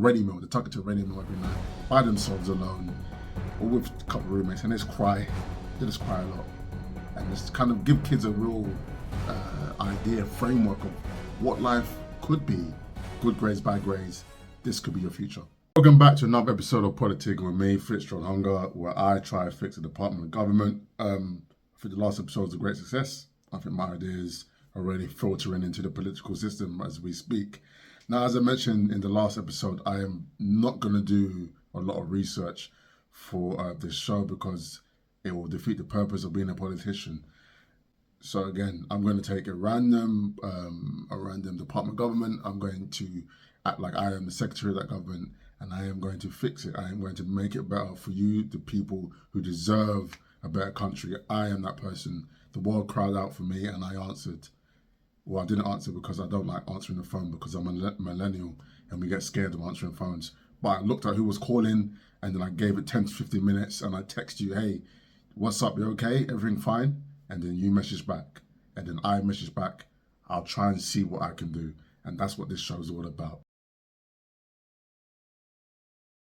ready meal. They tuck it to a ready meal every night by themselves alone, or with a couple of roommates, and they just cry. They just cry a lot, and just kind of give kids a real idea, framework of what life could be. Good grades, bad grades. This could be your future. Welcome back to another episode of Politicking with me, Fitzgerald Hunger, where I try to fix the Department of Government. I think the last episode was a great success. I think my ideas are already filtering into the political system as we speak. Now, as I mentioned in the last episode, I am not going to do a lot of research for this show because it will defeat the purpose of being a politician. So again, I'm going to take a random department of government. I'm going to act like I am the secretary of that government, and I am going to fix it. I am going to make it better for you, the people who deserve a better country. I am that person. The world cried out for me, and I answered. Well, I didn't answer because I don't like answering the phone because I'm a millennial and we get scared of answering phones. But I looked at who was calling, and then I gave it 10 to 15 minutes, and I text you, hey, what's up? You okay? Everything fine? And then you message back, and then I message back. I'll try and see what I can do. And that's what this show is all about.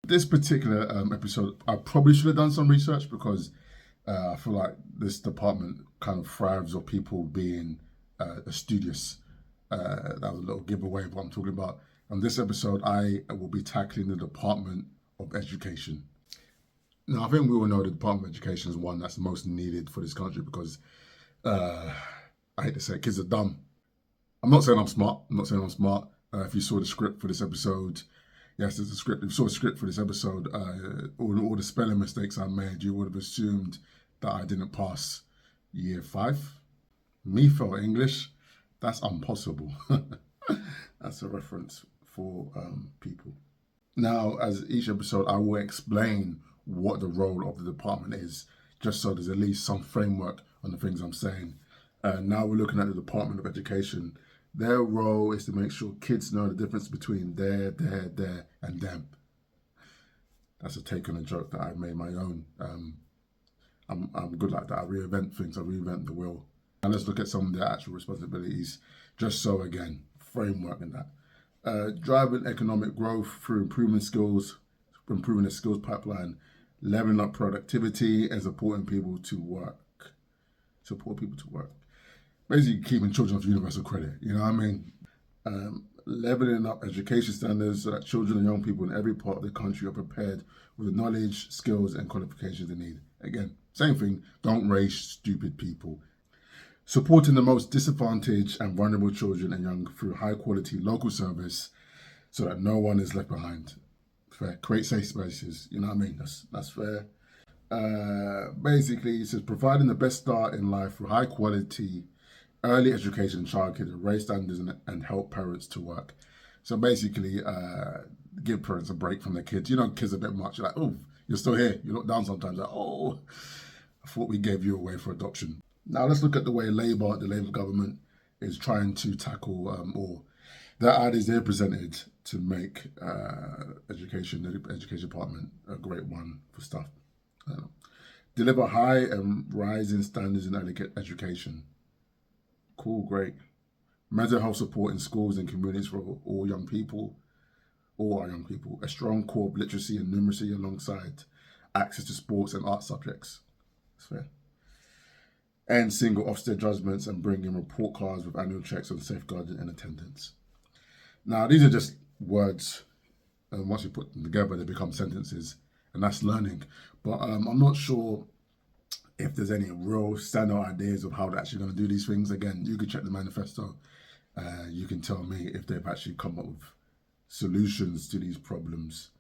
This particular episode, I probably should have done some research because I feel like this department kind of thrives on people being studious. That was a little giveaway of what I'm talking about. On this episode, I will be tackling the Department of Education. Now, I think we all know the Department of Education is one that's most needed for this country because, I hate to say it, kids are dumb. I'm not saying I'm smart. If you saw the script for this episode, yes, there's a script. If you saw a script for this episode, all the spelling mistakes I made, you would have assumed that I didn't pass year 5. Me fail English, that's impossible. That's a reference for people. Now, as each episode, I will explain what the role of the department is, just so there's at least some framework on the things I'm saying. Now we're looking at the Department of Education. Their role is to make sure kids know the difference between there, and them. That's a take on a joke that I made my own. I'm good like that. I reinvent things. I reinvent the wheel. Now let's look at some of their actual responsibilities, just so, again, framework in that. Driving economic growth through improving the skills pipeline, leveling up productivity, and supporting people to work. Basically keeping children off universal credit, you know what I mean? Leveling up education standards so that children and young people in every part of the country are prepared with the knowledge, skills, and qualifications they need. Again, same thing, don't raise stupid people. Supporting the most disadvantaged and vulnerable children and young through high quality local service so that no one is left behind. Fair. Create safe spaces, you know what I mean? That's fair. Basically, it says providing the best start in life through high quality early education and childcare to raise standards and help parents to work. So basically, give parents a break from their kids. You know, kids are a bit much. You're like, oh, you're still here. You look down sometimes like, oh, I thought we gave you away for adoption. Now let's look at the way the Labour government is trying to tackle or their ideas they presented to make the education department a great one for stuff. Deliver high and rising standards in early education. Cool, great. Mental health support in schools and communities for all our young people. A strong core of literacy and numeracy alongside access to sports and art subjects. That's fair. And single Ofsted judgments and bring in report cards with annual checks on safeguarding and attendance. Now, these are just words, and once you put them together, they become sentences, and that's learning. But I'm not sure if there's any real standout ideas of how they're actually going to do these things. Again, you can check the manifesto. You can tell me if they've actually come up with solutions to these problems.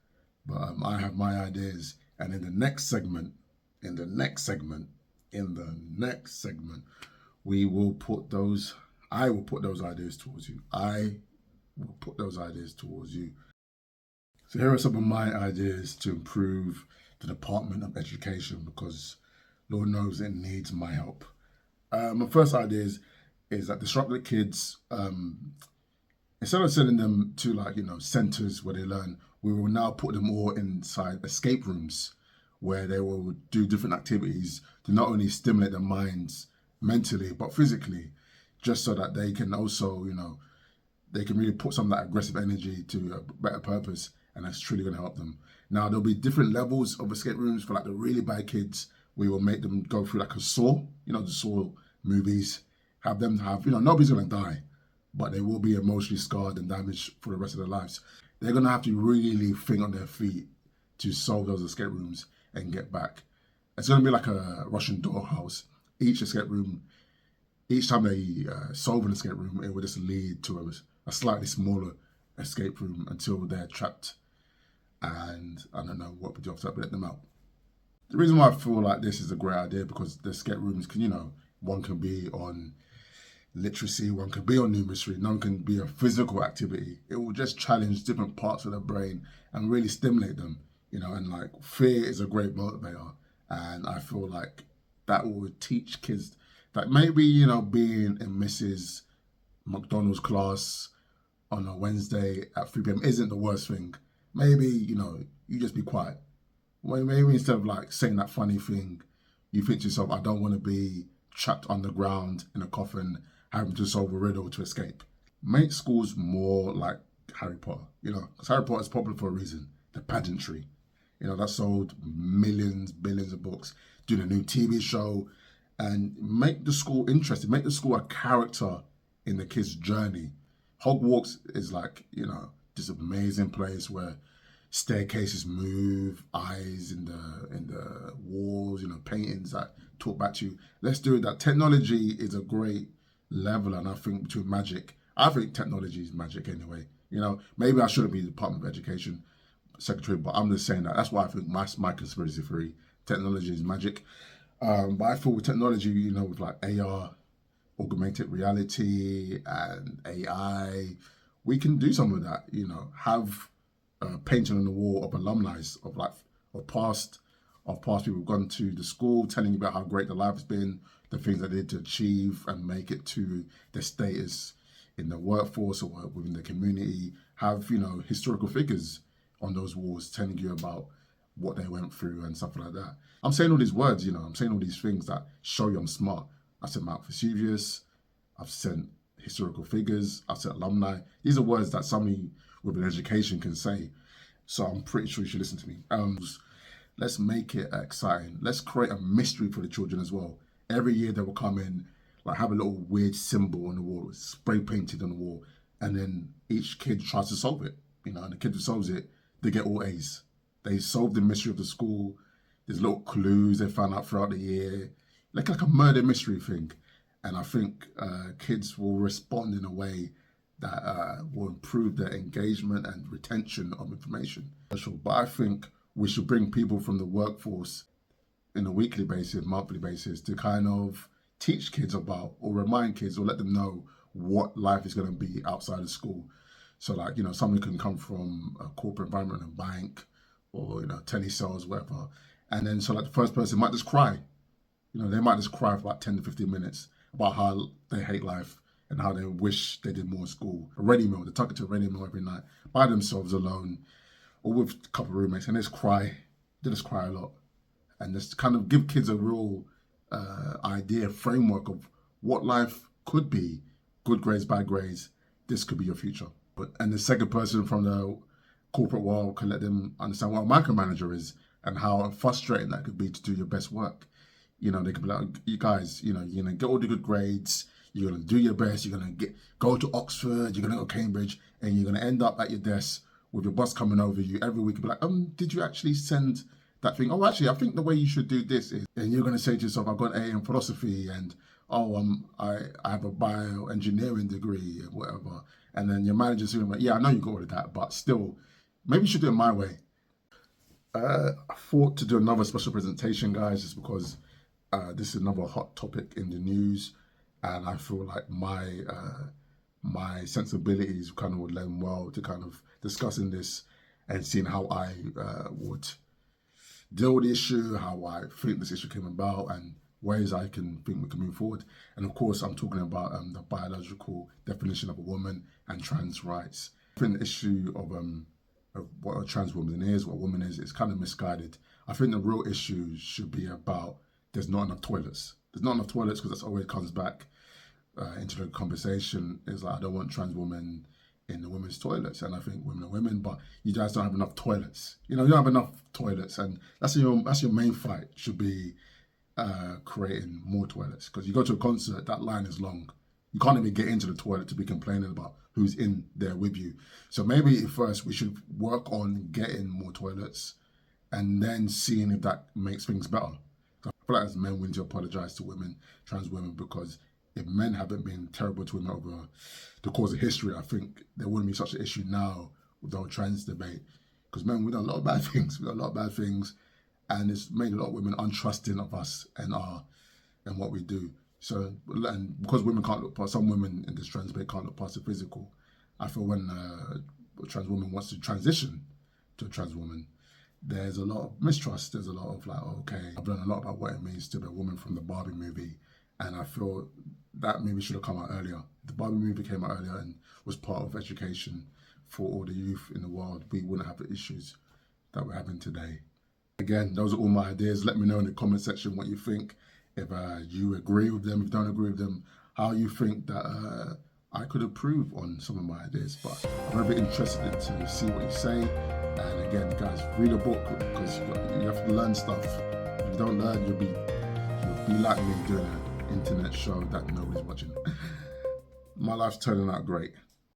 But I have my ideas, and in the next segment, we will put those. I will put those ideas towards you. So here are some of my ideas to improve the Department of Education because Lord knows it needs my help. My first idea is that disrupt the kids. Instead of sending them to centers where they learn, we will now put them all inside escape rooms where they will do different activities to not only stimulate their minds mentally but physically, just so that they can also, they can really put some of that aggressive energy to a better purpose and that's truly going to help them. Now, there'll be different levels of escape rooms for like the really bad kids. We will make them go through like a Saw, the Saw movies, have them have, nobody's going to die, but they will be emotionally scarred and damaged for the rest of their lives. They're going to have to really think on their feet to solve those escape rooms and get back. It's going to be like a Russian dollhouse. Each escape room, each time they solve an escape room, it will just lead to a slightly smaller escape room until they're trapped. And I don't know what we do after that, but let them out. The reason why I feel like this is a great idea because the escape rooms can, one can be on literacy, one can be on numeracy, none can be a physical activity. It will just challenge different parts of the brain and really stimulate them, and like fear is a great motivator. And I feel like that will teach kids that maybe, being in Mrs. McDonald's class on a Wednesday at 3 p.m. isn't the worst thing. Maybe, you just be quiet. Well, maybe instead of like saying that funny thing, you think to yourself, I don't want to be trapped underground in a coffin, having to solve a riddle to escape. Make schools more like Harry Potter, because Harry Potter is popular for a reason. The pageantry, that sold millions, billions of books. Do the new TV show and make the school interesting. Make the school a character in the kids' journey. Hogwarts is like, this amazing place where staircases move, eyes in the walls, paintings that talk back to you. Let's do that. Technology is a great level, and I think between magic, I think technology is magic anyway. Maybe I shouldn't be the Department of Education Secretary, but I'm just saying that. That's why I think my conspiracy theory, technology is magic. But I thought with technology, with like AR, augmented reality, and AI, we can do some of that. Have painting on the wall of alumni of past people who've gone to the school, telling you about how great their life has been, the things they did to achieve and make it to their status in the workforce or within the community. Have historical figures on those walls telling you about what they went through and stuff like that. I'm saying all these words, I'm saying all these things that show you I'm smart. I said Mount Vesuvius, I've sent historical figures, I've said alumni. These are words that somebody with an education can say. So I'm pretty sure you should listen to me. Let's make it exciting. Let's create a mystery for the children as well. Every year they will come in, like have a little weird symbol on the wall, spray painted on the wall, and then each kid tries to solve it. And the kid who solves it, they get all A's. They solve the mystery of the school. There's little clues they found out throughout the year, like a murder mystery thing. And I think kids will respond in a way that will improve their engagement and retention of information. But I think we should bring people from the workforce in a weekly basis, monthly basis, to kind of teach kids about or remind kids or let them know what life is going to be outside of school. So like, someone can come from a corporate environment, a bank, or, telesales, whatever. And then so like the first person might just cry. They might just cry for about 10 to 15 minutes about how they hate life and how they wish they did more in school. A ready meal, they tuck it to a ready meal every night by themselves alone or with a couple of roommates, and they just cry. They just cry a lot. And just kind of give kids a real idea, framework of what life could be. Good grades, bad grades. This could be your future. And the second person from the corporate world can let them understand what a micromanager is and how frustrating that could be to do your best work. They could be like, you guys, you're going to get all the good grades, you're going to do your best, you're going to go to Oxford, you're going to go to Cambridge, and you're going to end up at your desk with your boss coming over you every week and be like, did you actually send that thing? Oh, actually, I think the way you should do this is, and you're going to say to yourself, I've got an A in philosophy, and I have a bioengineering degree, or whatever. And then your manager's going to be like, yeah, I know you got all of that, but still, maybe you should do it my way. I thought to do another special presentation, guys, just because this is another hot topic in the news, and I feel like my sensibilities kind of would lend well to kind of discussing this and seeing how I would deal with the issue, how I think this issue came about, and ways I can think we can move forward. And of course, I'm talking about the biological definition of a woman and trans rights. I think the issue of what a trans woman is, what a woman is kind of misguided. I think the real issue should be about there's not enough toilets. There's not enough toilets because that's always comes back into the conversation. It's like, I don't want trans women in the women's toilets. And I think women are women, but you guys don't have enough toilets. You don't have enough toilets, and that's your main fight. Should be creating more toilets, because you go to a concert, that line is long. You can't even get into the toilet to be complaining about who's in there with you. So maybe first we should work on getting more toilets, and then seeing if that makes things better. I feel like as men, we need to apologise to women, trans women, because if men haven't been terrible to women over the course of history, I think there wouldn't be such an issue now with the whole trans debate. Because men, we've done a lot of bad things. And it's made a lot of women untrusting of us and what we do. So, and because women can't look past, some women in this trans debate can't look past the physical. I feel when a trans woman wants to transition to a trans woman, there's a lot of mistrust. There's a lot of like, okay, I've learned a lot about what it means to be a woman from the Barbie movie. And I feel that movie should have come out earlier. The Barbie movie came out earlier and was part of education for all the youth in the world, we wouldn't have the issues that we're having today. Again, those are all my ideas. Let me know in the comment section what you think. If you agree with them, if you don't agree with them, how you think that I could improve on some of my ideas. But I'm very interested to see what you say. And again, guys, read a book, because you have to learn stuff. If you don't learn, you'll be like me doing an internet show that nobody's watching. My life's turning out great.